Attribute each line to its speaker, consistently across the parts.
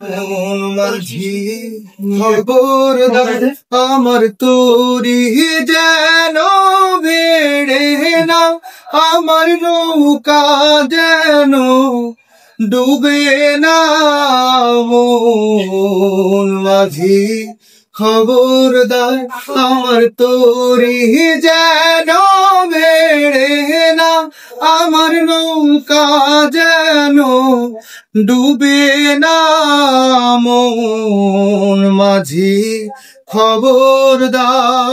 Speaker 1: মাঝি খবরদার আমার তোরি যেন বেড়ে না, আমার নৌকা যেন ডুবে না। মন মাঝি খবরদার আমার তোরি যেন বেড়ে না, আমার নৌকা যেন ডুবে না। মন মাঝি খবরদার।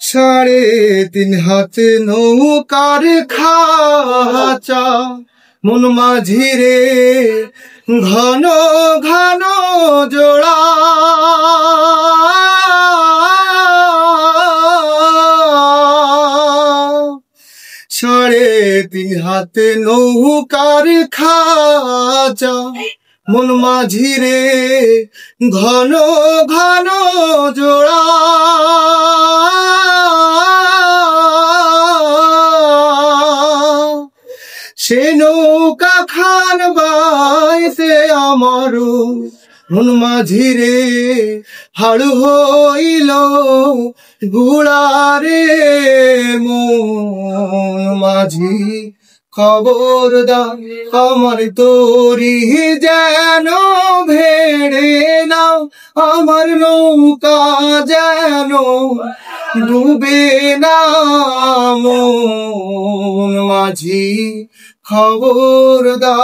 Speaker 1: 3.5 হাত নৌকার খাঁচা মন মাঝি রে, ঘন ঘন জোড়া। 3.5 হাত নৌকার খাঁচা মন মাঝি রে, ঘন ঘন জোড়া। সে নৌকা খান বাইতে আমারও মন মাঝি রে, হাড় হইল গুড়ারে। মন মাঝি খবরদার আমার তোরি যেন ভেড়ে না, আমার নৌকা যেন ডুবে না। মন মাঝি খবরদার।